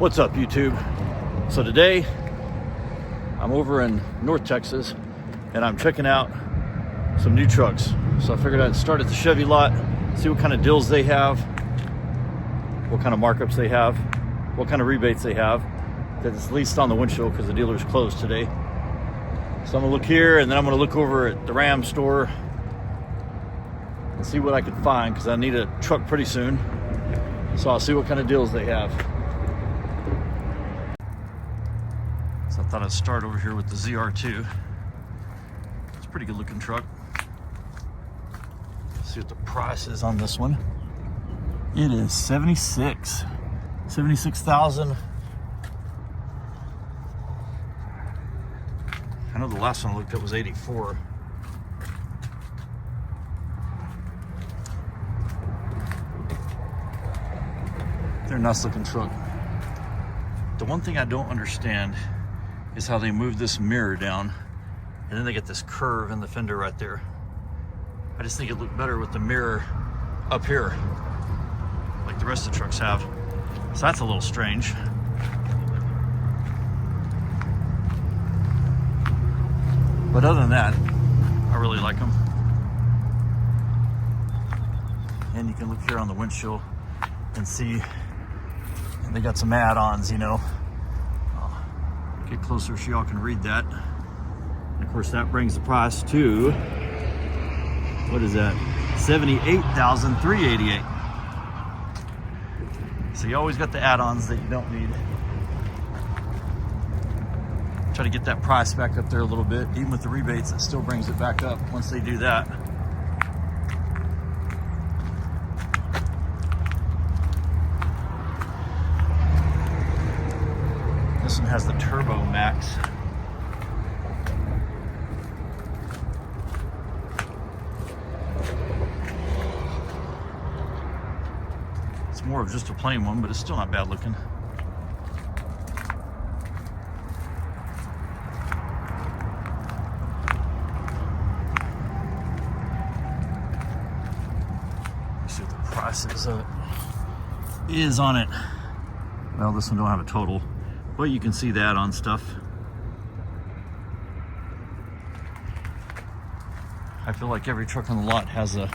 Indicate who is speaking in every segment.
Speaker 1: What's up, YouTube? So today I'm over in North Texas and I'm checking out some new trucks. So I figured I'd start at the Chevy lot, see what kind of deals they have, what kind of markups they have, what kind of rebates they have. That's least on the windshield because the dealer's closed today. So I'm gonna look here and then I'm gonna look over at the Ram store and see what I can find because I need a truck pretty soon. So I'll see what kind of deals they have. So I thought I'd start over here with the ZR2. It's a pretty good looking truck. See what the price is on this one. It is 76,000. I know the last one I looked at was 84. They're a nice looking truck. The one thing I don't understand is how they move this mirror down and then they get this curve in the fender right there. I just think it looked better with the mirror up here like the rest of the trucks have. So that's a little strange. But other than that, I really like them. And you can look here on the windshield and see they got some add-ons, you know. I'll get closer so y'all can read that. And of course that brings the price to, what is that? $78,388. So you always got the add-ons that you don't need. Try to get that price back up there a little bit. Even with the rebates, it still brings it back up once they do that. This one has the Turbo Max. It's more of just a plain one, but it's still not bad looking. Let's see what the price is on it. Well, this one don't have a total. But you can see that on stuff. I feel like every truck on the lot has one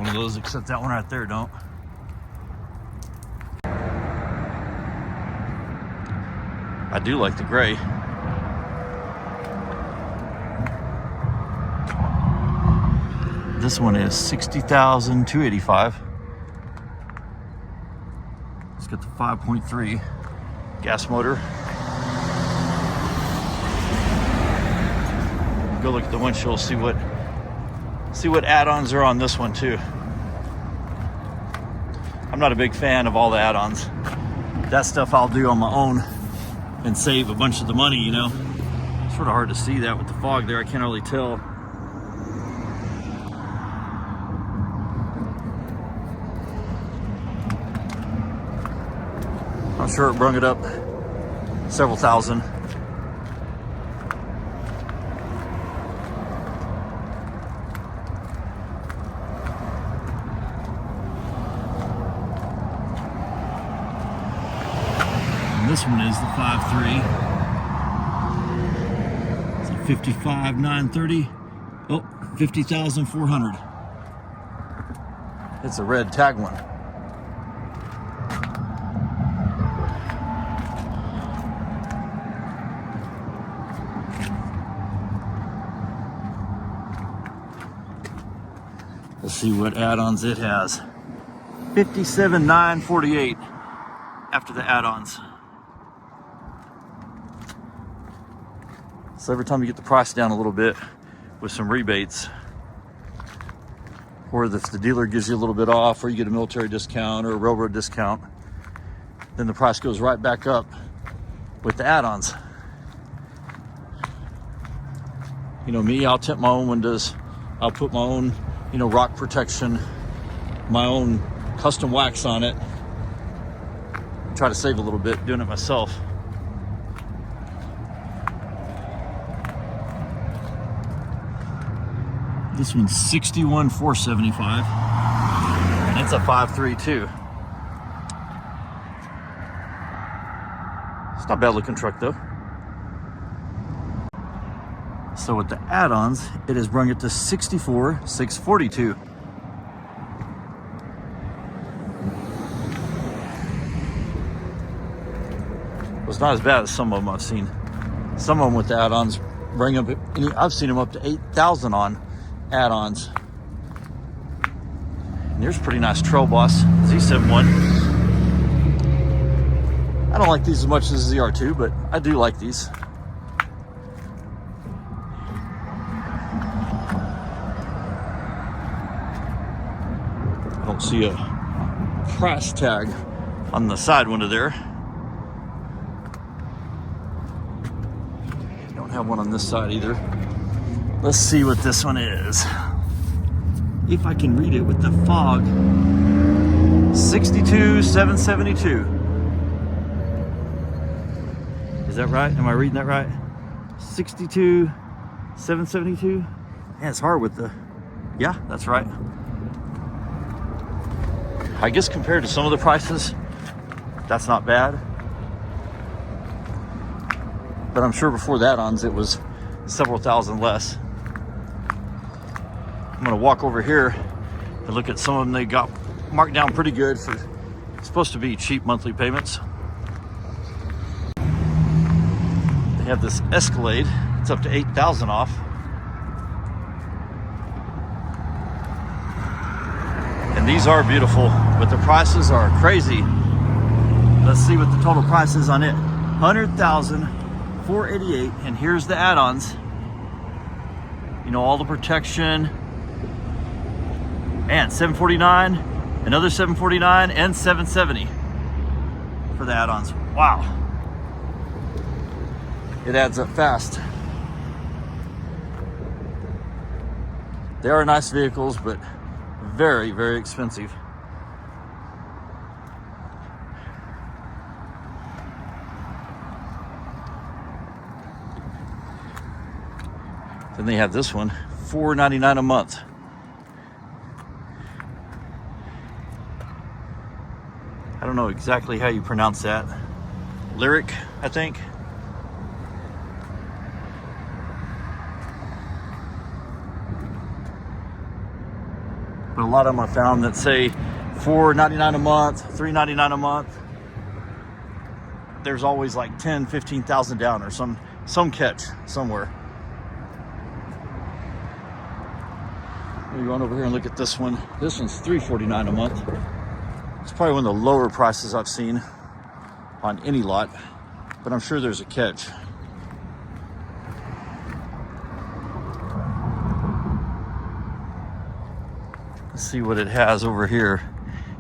Speaker 1: of those, except that one right there don't. I do like the gray. This one is $60,285. It's got the 5.3 gas motor. Go look at the windshield, see what add-ons are on this one too. I'm not a big fan of all the add-ons. That stuff I'll do on my own and save a bunch of the money, you know. It's sort of hard to see that with the fog there. I can't really tell. I'm sure it brung it up several thousand. And this one is the 5.3. It's a 55,930. Oh, 50,400. It's a red tag one. Let's see what add-ons it has. 57,948 after the add-ons. So every time you get the price down a little bit with some rebates, or if the dealer gives you a little bit off, or you get a military discount or a railroad discount, then the price goes right back up with the add-ons. You know me, I'll tint my own windows. I'll put my own, you know, rock protection, my own custom wax on it. Try to save a little bit doing it myself. This one's $61,475, and it's a 5.3 too. It's not a bad looking truck though. So with the add-ons, it has brung it to $64,642. It's not as bad as some of them I've seen. Some of them with the add-ons bring up, I've seen them up to $8,000 on add-ons. And here's a pretty nice Trail Boss Z71. I don't like these as much as the ZR2, but I do like these. I don't see a price tag on the side window there. Don't have one on this side either. Let's see what this one is. If I can read it with the fog. 62,772. Is that right? Am I reading that right? 62,772. Yeah, it's hard with the, yeah, that's right. I guess compared to some of the prices, that's not bad. But I'm sure before the add-ons, it was several thousand less. I'm gonna walk over here and look at some of them. They got marked down pretty good for, it's supposed to be cheap monthly payments. They have this Escalade. It's up to $8,000 off. And these are beautiful, but the prices are crazy. Let's see what the total price is on it. $100,488, and here's the add-ons. You know, all the protection. Man, $749, another $749, and $770 for the add-ons. Wow. It adds up fast. They are nice vehicles, but very, very expensive. Then they have this one, $499 a month. I don't know exactly how you pronounce that. Lyric, I think. But a lot of them I found that say $499 a month, $399 a month. There's always like 10, 15,000 down or some catch somewhere. Maybe run over here and look at this one. This one's $349 a month. It's probably one of the lower prices I've seen on any lot, but I'm sure there's a catch. Let's see what it has over here.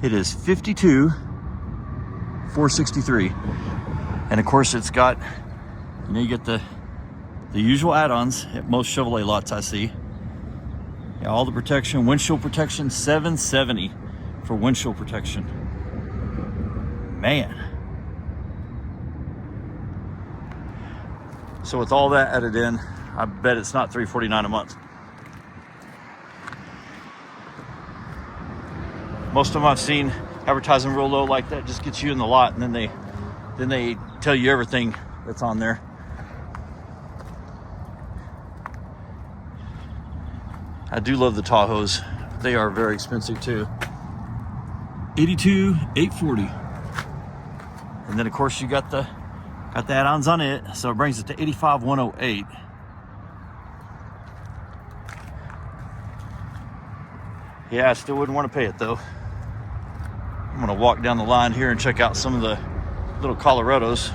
Speaker 1: It is $52,463. And of course it's got, you know, you get the usual add-ons at most Chevrolet lots I see. Yeah, all the protection, windshield protection, $770 for windshield protection. Man. So with all that added in, I bet it's not $349 a month. Most of them I've seen advertising real low like that just gets you in the lot, and then they tell you everything that's on there. I do love the Tahoes. They are very expensive too. $82,840. And then of course you got the add-ons on it, so it brings it to $85,108. Yeah, I still wouldn't want to pay it though. I'm gonna walk down the line here and check out some of the little Colorados.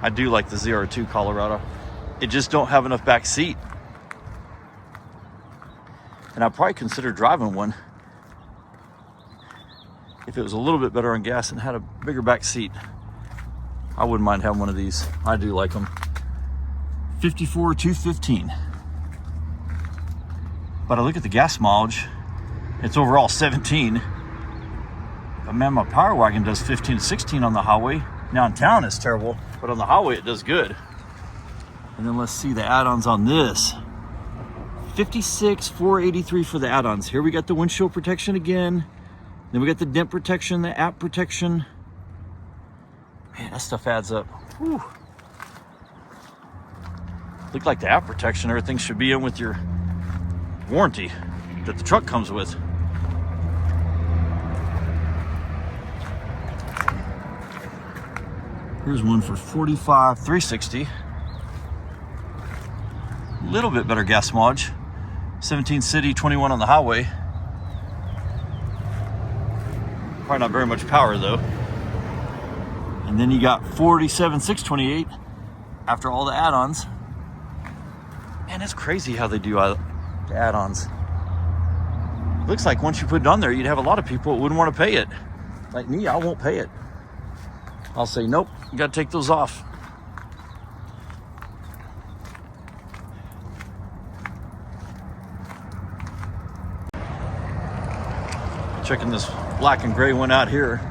Speaker 1: I do like the ZR2 Colorado. It just don't have enough back seat. And I'd probably consider driving one if it was a little bit better on gas and had a bigger back seat. I wouldn't mind having one of these. I do like them. $54,215. But I look at the gas mileage, it's overall 17. But man, my Power Wagon does 15 to 16 on the highway. Now in town it's terrible, but on the highway it does good. And then let's see the add-ons on this. $56,483 for the add-ons. Here we got the windshield protection again. Then we got the dent protection, the app protection. Man, that stuff adds up. Whew. Look like the app protection, everything should be in with your warranty that the truck comes with. Here's one for $45,360. A little bit better gas mileage. 17 city, 21 on the highway. Probably not very much power though. And then you got $47,628 after all the add-ons. Man, it's crazy how they do the add-ons. Looks like once you put it on there, you'd have a lot of people that wouldn't want to pay it. Like me, I won't pay it. I'll say, nope, you got to take those off. Checking this black and gray one out here.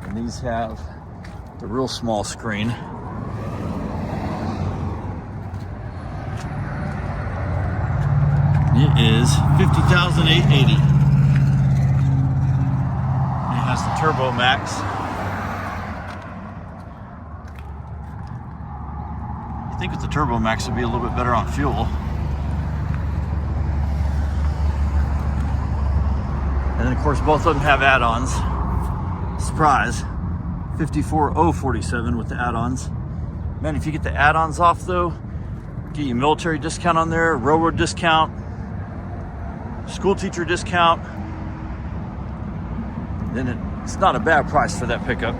Speaker 1: And these have the real small screen. It is $50,880. It has the Turbo Max. You think with the Turbo Max it'd be a little bit better on fuel. And then of course both of them have add-ons. Surprise, $54,047 with the add-ons. Man, if you get the add-ons off though, get you military discount on there, railroad discount, school teacher discount, then it's not a bad price for that pickup.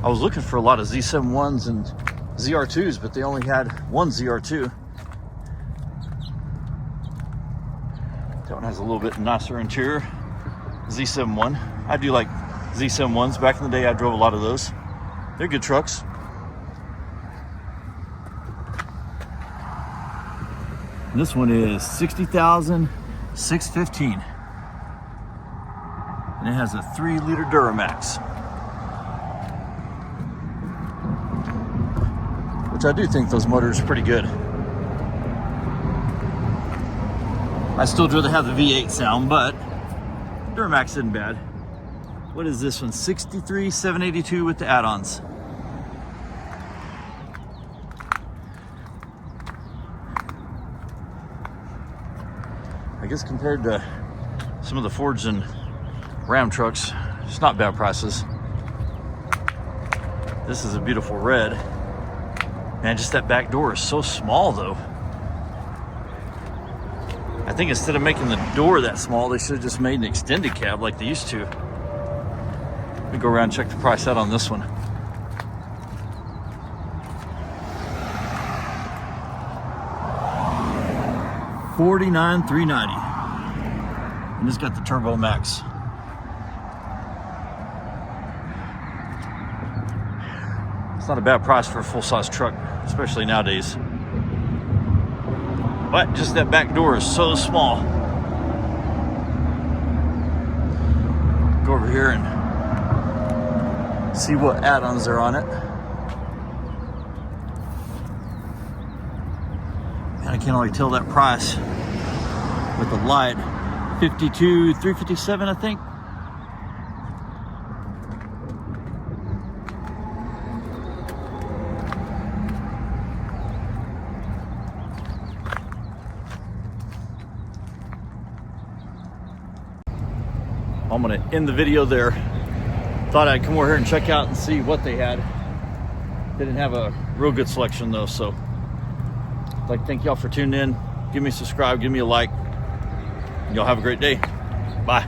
Speaker 1: I was looking for a lot of Z71s and ZR2s, but they only had one ZR2. That one has a little bit nicer interior. Z71. I do like Z71s. Back in the day, I drove a lot of those. They're good trucks. And this one is $60,615. And it has a 3-liter Duramax, which I do think those motors are pretty good. I still rather have the V8 sound, but Duramax isn't bad. What is this one? $63,782 with the add-ons. I guess compared to some of the Fords and Ram trucks, it's not bad prices. This is a beautiful red. Man, just that back door is so small though. I think instead of making the door that small, they should have just made an extended cab like they used to. Let me go around and check the price out on this one. $49,390. And it's got the Turbo Max. It's not a bad price for a full-size truck, especially nowadays. But just that back door is so small. Go over here and see what add-ons are on it. And I can't only tell that price with the light. $52,357, I think. I'm gonna end the video there. Thought I'd come over here and check out and see what they had. They didn't have a real good selection though, so I'd like to thank y'all for tuning in. Give me a subscribe, give me a like. Y'all have a great day. Bye.